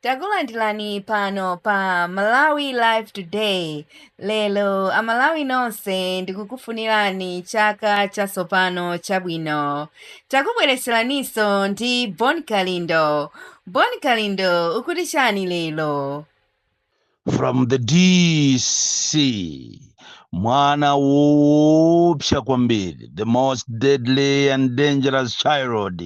Takulandirani pano pa Malawi Live Today. Lelo Amalawi nonse ndikukufunirani chaka chatsopano chabwino. Takubweretseraniso ndi Bon Kalindo. Bon Kalindo ukuti chani lelo? From the DC, mwana woopsa kwambiri, the most deadly and dangerous child.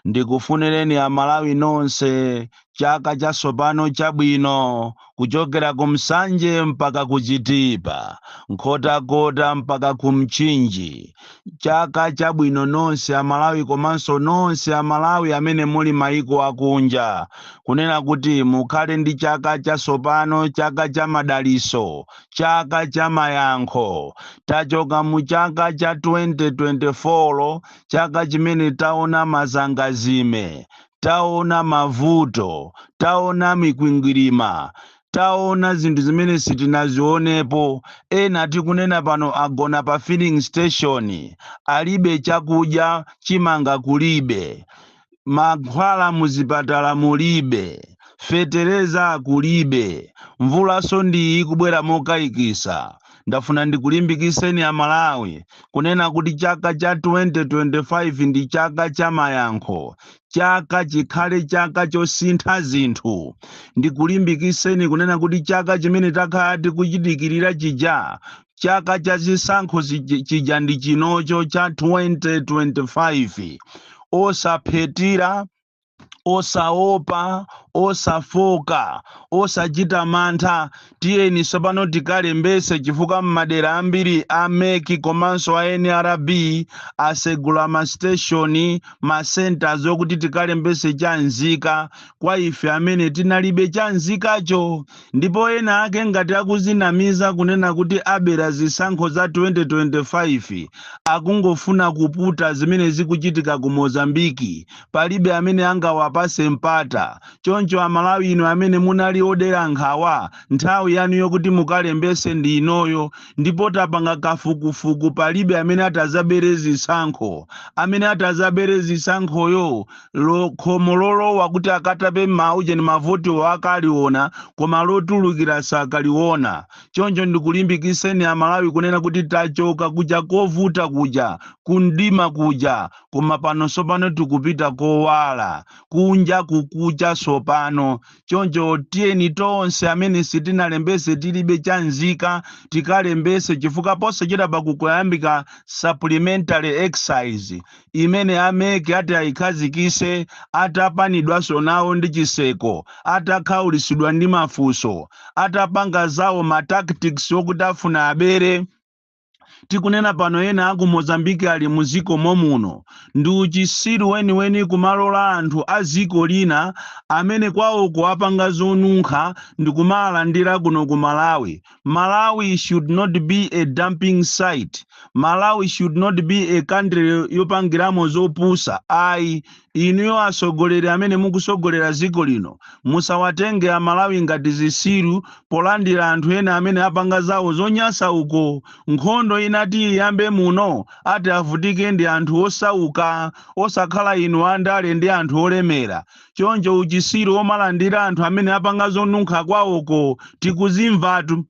Ndikufunireni Amalawi nonse chaka chatsopano chabwino, kuchokera kumsanje mpaka kuchitipa, nkhotakota mpaka kumchinji. Chaka chabwino nonse Amalawi komanso nonse Amalawi amene muli maiko akunja, kunena kuti mukhale ndi chaka chatsopano, chaka cha madaliso, chaka cha mayankho. Tachoka mu chaka cha 2024, chaka chimene taona mazangazime, taona mavuto, taona mikwingwirima, taona zinthu zimene sitinazionepo. Ena tikunena pano agona pa filling station, alibe chakudya, chimanga kulibe, mankhwala muzipatala mulibe, fetereza kulibe, mvulaso ndi ikubwera mokayikisa. Ndafuna ndikulimbikiseni Amalawi kunena kuti chaka cha 2025 ndi chaka cha mayankho, chaka chikhale chaka chosintha zinthu. Ndikulimbikiseni kunena kuti chaka chimene takhala tikuchidikirira chija, chaka cha zisankho chija ndi chinocho cha 2025. Osaphetira, osaopa, osafoka, osachita mantha. Tiyeni tsopano tikalembese chifukwa m'madera ambiri a MEC komanso a NRB asegula ma station, ma centers okuti tikalembese chanzika kwa ife amene tinalibe chanzikacho. Ndipo ena ake ngati akuzinamiza kunena kuti abera zisankho za 2025 akungofuna kuputa zimene zikuchitika ku Mozambiki, palibe amene angawapase mpata. Choncho Amalawi ino amene munali odera nkhawa, nthawi yanu yokuti mukalembese ndi inoyo. Ndipo tapanga kafukufuku, palibe amene atazabere zisankho. Amene atazabere zisankhoyo khomo lolowa kuti akatape mauje ni mavoti wakaliona, koma lotulukira sakaliona. Choncho ndikulimbikiseni Amalawi kunena kuti tachoka kuja kovuta kuja, kundima kuja, koma pano sopano tikupita kowala, kunja kukucha sopano. Choncho tiyeni tonse amene sitinalembese tilibe chanzika tikalembese, chifukwa posachita pakukuyambika supplementary excise imene ameke ati ayikhazikise, atapanidwaso nawo ndi chiseko, atakhaulisidwa ndi mafunso, atapanga zawo ma tactics okuti afuna abere. Tikunena pano ena aku Mozambiki ali muziko momuno, ndi uchisiru weniweni kumalola anthu a ziko lina amene kwawo kuwapanga zonunkha ndi kumalandira kuno ku Malawi. Malawi should not be a dumping site. Malawi should not be a country yopangiramo zopusa. Ayi, inuyo asogoleri amene mukusogolera ziko lino, musawatenge Amalawi ngati zisiru polandira anthu ena amene apanga zawo zonyasa uko. Nkhondo inati iyambe muno, ati avutike ndi anthu osauka, osakhala inu andale ndi anthu olemera. Choncho uchisiru omalandira anthu amene apanga zonunkha kwawoko tikuzimvatu.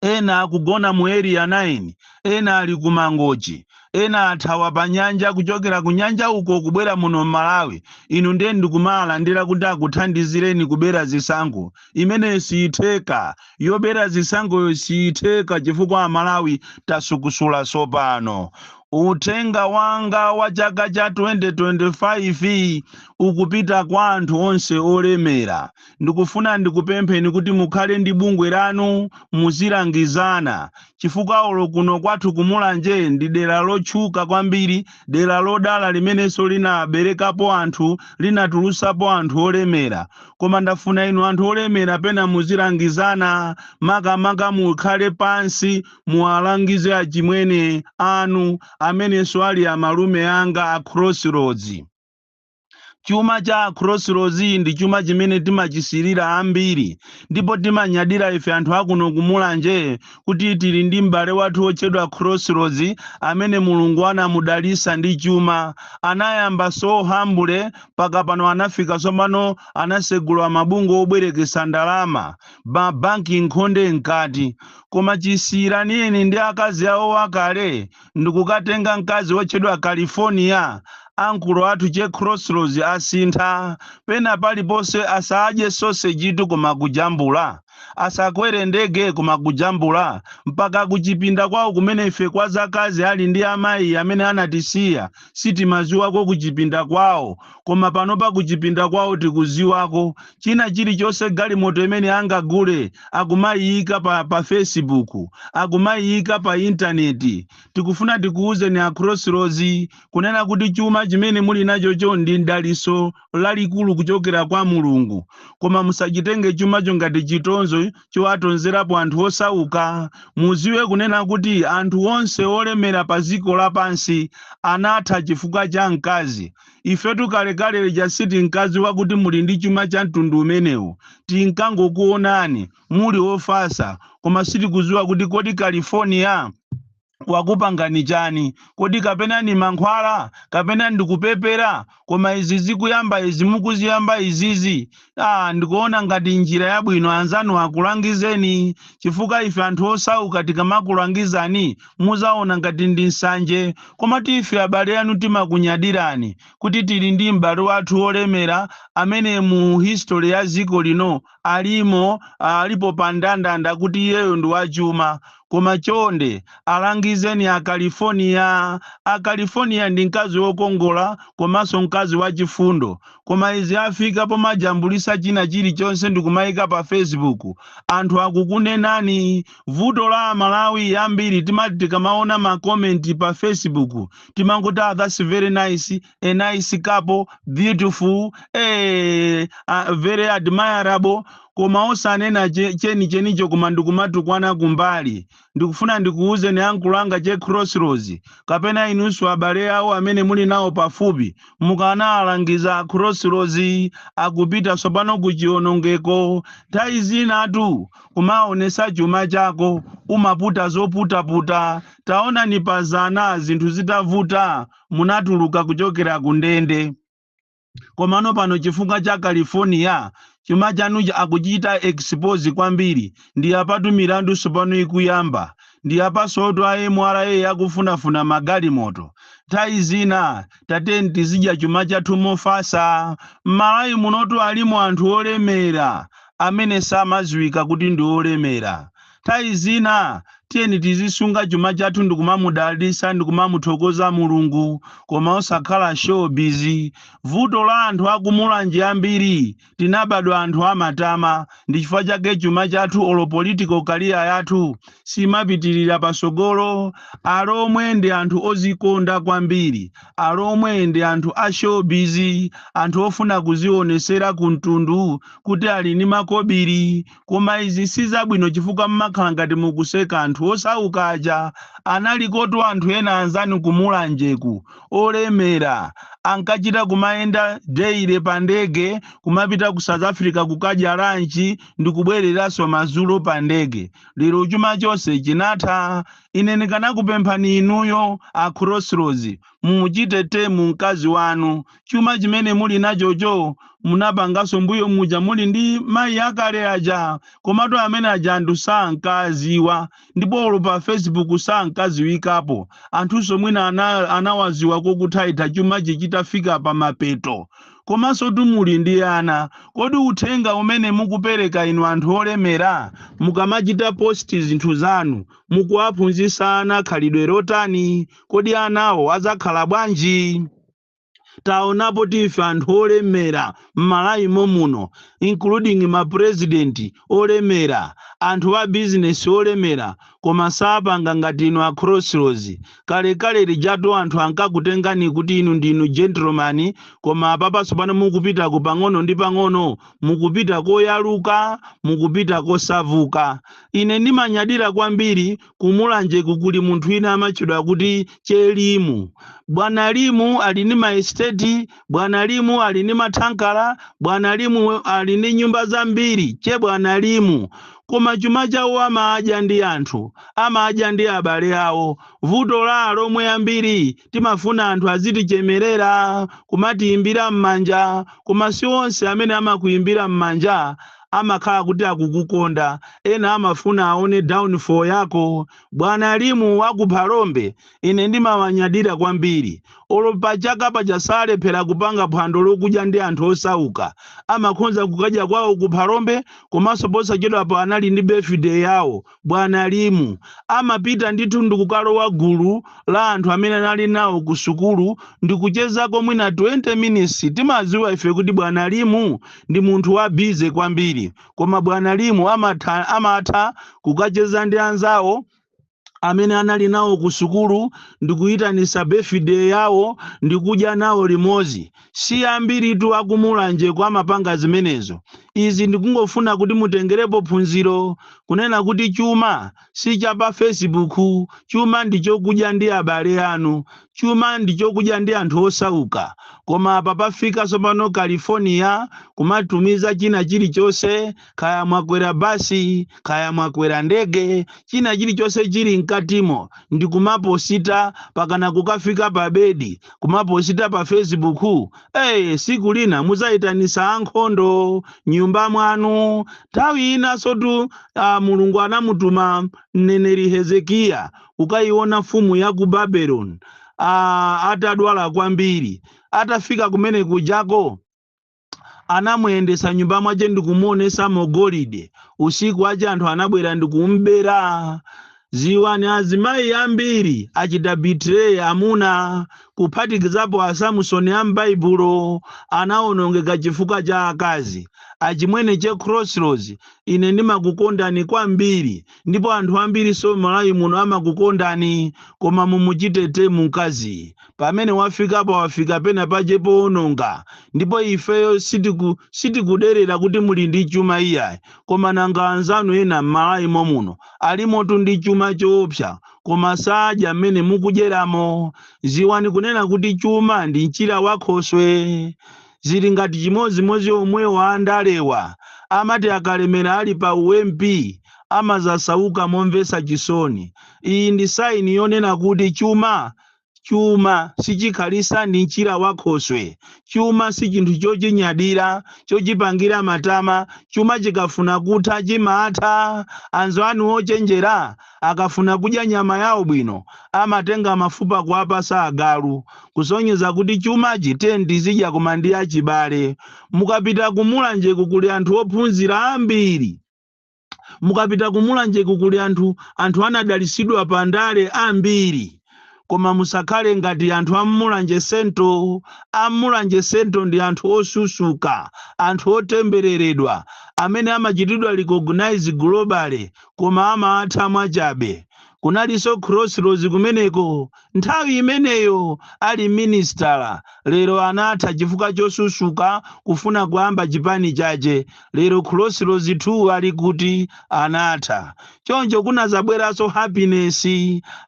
Ena akugona mu area 9, ena ali kumangochi, ena athawa pa nyanja kuchokera ku nyanja uko kubwera muno Malawi. Inu ndiye ndikumalandira kuti akuthandizireni kubera zisankho. Imene siitheka, yobera zisankho siitheka chifukwa Malawi tasukusula sopano. Uthenga wanga wa chaka cha 2025 ukupita kwa anthu onse olemera. Ndikufuna ndikupempheni kuti mukhale ndi bungwe lanu, muzilangizana. Chifukwa olo kuno kwathu kumulanje ndi dera lotchuka kwambiri, dera lodala limenenso linaberekapo anthu, linatulusapo anthu olemera. Koma ndafuna inu anthu olemera pena muzilangizana, makamaka mukhale pansi, muwalangize achimwene anu, amenenso ali amalume anga a Crossroads. chuma cha Crossroads ndi chuma chimene timachisirira ambiri ndipo timanyadira ife anthu akuno kumulanje kuti tili ndi m'bale wathu otchedwa Crossroads amene Mulungu anamudalitsa ndi chuma. Anayamba so humble paka pano anafika tsopano anasegula mabungo obwerekesa ndalama banki nkhonde nkati. Koma chisirani ndi akazi awo akale ndikukatenga mkazi otchedwa California. Ankulo athu che Crossroads asintha pena paliponse asadye sausage tu koma kujambula, asakwere ndege koma kujambula mpaka kuchipinda kwawo kumene ife kwa zakazi ali ndi amayi amene anatisiya sitimaziwako kuchipinda kwawo, koma panopa kuchipinda kwawo tikuziwako. China chilichonse galimoto imene angagule akumayika pa Facebook, akumayika pa intaneti. Tikufuna tikuuze ni a Crossroads kunena kuti chuma chimene muli nacho ndi ndaliso lalikulu kuchokera kwa Mulungu, koma musachitenge chumacho ngati chitonzo chowatonzerapo anthu osauka. Muziwe kunena kuti anthu onse olemera pa dziko lapansi anatha chifukwa cha mkazi. Ifetu kalekale lijasiti mkazi wakuti muli ndi chuma cha mtundu umenewu tinkangokuonani muli ofasa, koma sitikuziwa kuti kodi California wakupangani chani, kodi kapena ni mankhwala kapena ndikupepera. Koma izi zikuyamba izi mukuziyamba izizi ndikuona ngati njira yabwino anzanu akulangizeni, chifukwa ife anthu osauka tikamakulangizani muzaona ngati ndi nsanje. Koma ife abale anu timakunyadirani kuti tili ndi m'bale wathu olemera amene mu history ya dziko lino alipo pandandanda kuti iyeyo ndi wachuma. Koma chonde alangizeni a California. A California ndi mkazi wokongola komanso mkazi wachifundo, koma izi afika pomajambulisa china chilichonse ndikumayika pa Facebook anthu akukunenani. Vuto la Malawi ambiri timati tikamaona ma comment pa Facebook timangoti that's very nice, a nice couple, beautiful, very admirable, koma osanena chenicho koma ndikumatukwana kumbali. Ndikufuna ndikuuze ni ankulanga che Crossroads kapena inusu abale awo amene muli nawo pafupi mukana alangiza Crossroads akupita sopano kuchionongeko. Nthawi zinatu kumaonesa chuma chako umaputa zoputaputa. Taona ni pazana zinthu zitavuta munatuluka kuchokera kundende. Komano pano chifukwa cha California chuma chanu akuchita expose kwambiri. Ndi apatu milandu sopano ikuyamba, ndi apasoto a MRA yakufunafuna magalimoto. Nthawi zina tateni tizidya chuma chathu mofasa. M'Malawi munotu alimo anthu olemera amene samaziwika kuti ndi olemera. Nthawi zina tiyeni tizisunga chuma chathu ndikumamudalitsa ndikumamuthokoza Mulungu, koma osakhala show busy. Vuto la anthu akumulanje ambiri tinabadwa anthu amatama, ndi chifukwa chake chuma chathu olo political career yathu simapitirira pasogolo. Alomwe ndi anthu ozikonda kwambiri, alomwe ndi anthu a show busy, anthu ofuna kuzionesera kumtundu kuti ali ni makobiri. Koma izi sizabwino chifukwa mmakhala ngati mukuseka anthu osaukaja. Analikotu anthu ena anzanu kumulanjeku olemera ankachita kumaenda daily pa ndege kumapita ku South Africa kukadya lunch ndikubwereraso madzulo pa ndege. Lero chuma chonse chinatha. Ine ndikanakupemphani inuyo a Crossroads muchitete mu mkazi wanu. Chuma chimene muli nachocho munapangaso mbuyo muja muli ndi mayi akale aja, komatu amene aja ndu sankaziwa, ndipo olo pa Facebook sankaziwikapo. Anthuso mwina anawaziwa kokuthaitha chuma chichitafika pa mapeto. Komanso tumuli ndi ana. Kodi uthenga umene mukupereka inu anthu olemera mukamachita posti zinthu zanu mukuwaphunzitsa ana khalidwe lotani? Kodi anawo azakhala bwanji? Taonapo tife anthu olemera m'Malawi muno, including ma president olemera, anthu a business olemera, koma sapanga ngati inu a Crossroads. Kale lijatu anthu ankakutengani kuti inu ndinu gentleman, koma papaso pano mukupita kupang'ono ndi pang'ono, mukupita koyaluka, mukupita kosavuka. Ine ndimanyadira kwambiri kumulanje kukuli munthu ina amatchedwa kuti Chelimu. bwana limu alini maesteti, bwana limu alini mathankala, bwana limu alini nyumba zambiri che bwana limu. Koma chuma chawo amaadya ndi anthu, amaadya ndi abale awo. Vuto la lomwe ambiri timafuna anthu azitichemerera kumatiyimbira m'manja, koma si onse amene amakuyimbira m'manja amakhala kuti akukukonda. Ena amafuna aone downfall yako. Bwana limu wakuphalombe ine ndimawanyadira kwambiri. Olo pachaka pachasalephera kupanga phwando lokudya ndi anthu osauka, amakhonza kukadya kwawo kuphalombe, komanso posachedwapo anali ndi birthday yawo. Bwana limu amapita ndithu ndikukalowa gulu la anthu amene anali nawo ku sukulu ndikuchezako mwina 20 minutes. Timaziwa ife kuti bwana limu ndi munthu wa bize kwambiri, koma bwana limu amatha kukacheza ndi anzawo amene anali nawo ku sukulu ndikuyitanisa birthday yawo ndikudya nawo limodzi. Si ambiri tu akumulanje kwa mapanga zimenezo. Izi ndikungofuna kuti mutengerepo phunziro kunena kuti chuma si cha pa Facebook, chuma ndichokudya ndi abale anu, chuma ndichokudya ndi anthu osauka. Koma apa pafika sopano California kumatumiza china chilichonse, kaya mwakwera basi, kaya mwakwera ndege, china chilichonse chili mkatimo ndikumaposita pakana kukafika pa bedi kumaposita pa Facebook. Siku lina muzayitanisa ankhondo nyumba mwanu. Nthawi ina sotu Mulungu anamutuma mneneri Hezekiya ukayiona mfumu ya ku Babeloni atadwala kwambiri. Atafika kumene kujako anamuyendesa nyumba mwache ndikumuonesa mogolide. Usiku ache anthu anabwera ndikumbera. Ziwani azimayi ambiri achita betray amuna, kuphatikizapo aSamusoni m'Baibulo anaonongeka chifukwa cha akazi. Achimwene che Crossroads ine ndimakukondani kwambiri, ndipo anthu ambiri so Malawi muno amakukondani, koma mumuchitete mkazi. Pamene wafika pena pache poononga, ndipo ifeyo sitikuderera kuti muli ndi chuma iyayi, koma nanga anzanu ena m'Malawi muno alimotu ndi chuma choopsa, koma sadya mmene mukudyeramo. Ziwani kunena kuti chuma ndi mchira wakhoswe. Zili ngati chimozimozi omwe wa andalewa amati akalemera ali pa UMP amazasauka momvesa chisoni. Iyi ndi saini yonena kuti chuma sichikhalisa ndi mchira wakhoswe. Chuma si chinthu chochinyadira, chochipangira matama. Chuma chikafuna kutha chimatha. Anzo anu ochenjera akafuna kudya nyama yawo bwino amatenga mafupa kuwapasa agalu, kusonyeza kuti chuma chitendi zidya koma ndi achibale. Mukapita kumulanje kukuli anthu ophunzira ambiri. Mukapita kumulanje kukuli anthu anadalisidwa pa ndale ambiri. Koma musakhale ngati anthu amulanje sento. Amulanje sento ndi anthu osusuka, anthu otembereredwa, amene amachitidwa recognize globally, koma amatha mwachabe. Kunaliso Crossroads kumeneko nthawi imeneyo ali minister. Lero anatha chifukwa chosusuka kufuna kuyamba chipani chache. Lero Crossroads 2 ali kuti anatha. Choncho kunazabweraso happiness.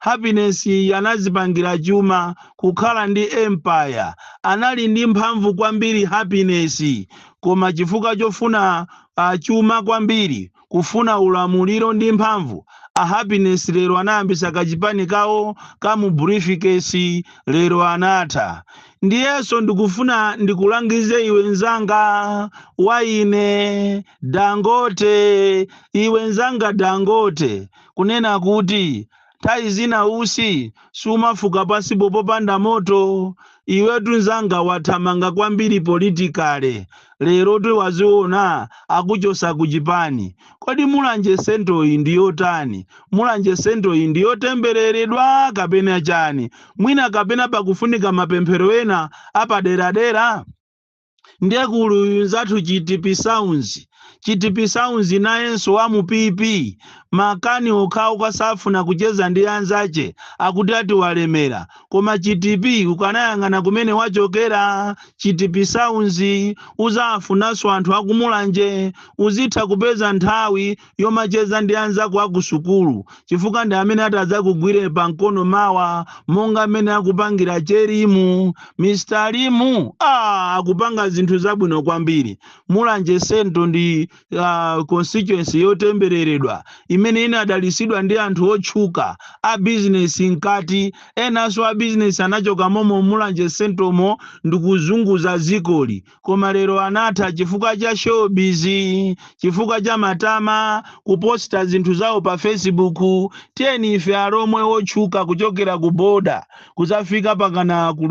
Happiness anazipangira chuma kukhala ndi empire. Anali ndi mphamvu kwambiri happiness, koma chifukwa chofuna chuma kwambiri, kufuna ulamuliro ndi mphamvu, happiness lero anayambisa kachipani kawo kamu briefcase. Lero anatha. Ndiyeso ndikufuna ndikulangize iwe nzanga waine Dangote, iwe nzanga Dangote, kunena kuti nthawi zina usi sumafuka pasi popanda moto. Iwe tunzanga wathamanga kwambiri politikale. Lero tu waziona akuchosa kuchipani. Kodi mulanje sento iyi ndiyotani? Mulanje sento iyi ndiyotembereredwa kapena chani? Mwina kapena pakufunika mapemphero ena apaderadera? Ndiye kulu zathu chitipi sounds chitipi sounds nayenso wa mupipi makani okhawo kasafuna kucheza ndi anzace akuti ati walemera koma chitipi ukanayang'ana kumene wachokera chitipi sounds uzafunanso anthu akumulanje uzitha kupeza nthawi yomacheza ndi anzako akusukulu chifukwa ndi amene atadzakugwire pa mkono mawa monga amene akupangira cherimu Mr. Limu akupanga zinthu zabwino kwambiri. Mulanje Sento ndi constituency yotembereredwa imene inadalisidwa ndi anthu otchuka a business nkati enanso a business anachoka momo Mulanje Sentomo ndikuzunguza zikoli koma lero anatha chifukwa cha showbiz chifukwa cha matama kuposta zinthu zawo pa Facebook. Tiyeni ife aromwe otchuka kuchokera ku boda kuzafika pakana ku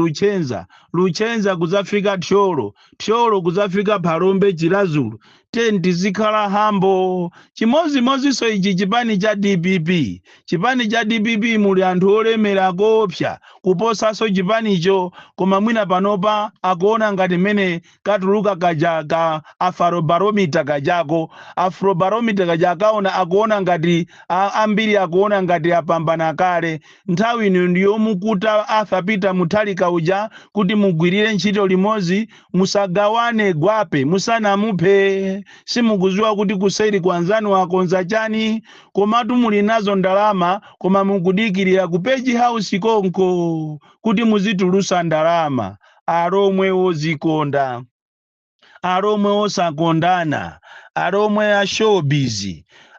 Luchenza kuzafika Thyolo kuzafika Phalombe Chilazulu. Tiyeni tizikhala hambo chimodzimodzi so ichi chipani cha DPP muli anthu olemera kopsa kuposaso chipanicho koma mwina panopa akuona ngati mene katuluka kaja Afrobarometer kajako akuona ngati ambiri akuona ngati apambana kale. Nthawi ino ndiyomukuta Arthur Peter Mutharika uja kuti mugwirire ntchito limodzi musagawane gwape musanamuphe. Simukuziwa kuti kuseri kwanzanu wakonza chani komatu muli nazo ndalama koma mukudikirira ku Page House konko kuti muzitulusa ndalama. Aromwe ozikonda, aromwe osakondana, aromwe a showbiz,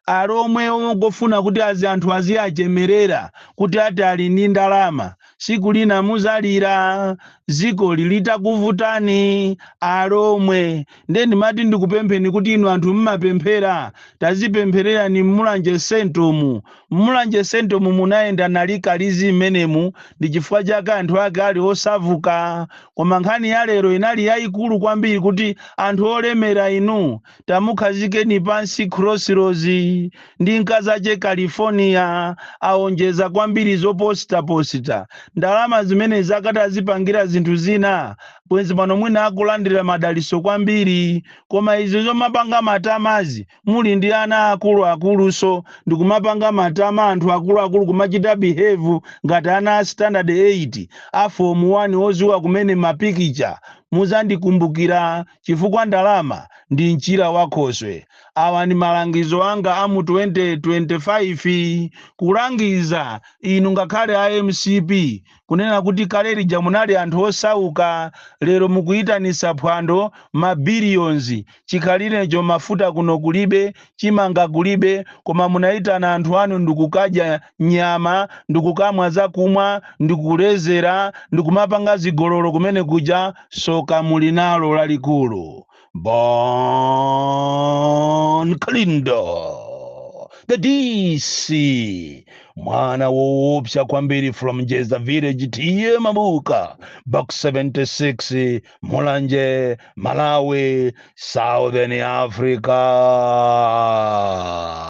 aromwe ongofuna kuti anthu aziachemerera kuti ati ali ndi ndalama. Siku lina muzalira ziko litakuvutani aromwe. Ndeni mati ndikupempheni kuti inu anthu mmapemphera tazipempherera ni Mulanje Sentomu. Mulanje Sentomu munaenda nalikalizi menemu ndi chifukwa chake anthu ake ali osavuka koma nkhani ya lero inali yayikulu kwambiri kuti anthu olemera inu tamukhazikeni pansi Crossroads ndi nkazache California aonjeza kwambiri zoposta. Ndalama zimene zakatazipangira zinthu zina bwenzi pano mwina akulandira madaliso kwambiri koma izo zomapanga matamazi muli ndi ana akuluso ndikumapanga matama anthu akulu kumachita behave ngati ana a standard 8 a form 1 oziwa kumene mapikicha. Muzandikumbukira chifukwa ndalama ndi mchira wakhoswe. Awa ni malangizo anga amu 2025 kulangiza inu ngakhale a MCP kunena kuti kale lija munali anthu osauka lero mukuyitanisa phwando mabilions chikhalirecho mafuta kuno kulibe chimanga kulibe koma munayitana anthu anu ndikukadya nyama ndikukamwa zakumwa ndikulezera ndikumapanga zigololo kumene kuja soka muli nalo lalikulu. Bon Kalindo, the DC, mwana woopsa kwambiri from Jeza Village tiye Mabuka, box 76, Mulanje, Malawi, Southern Africa.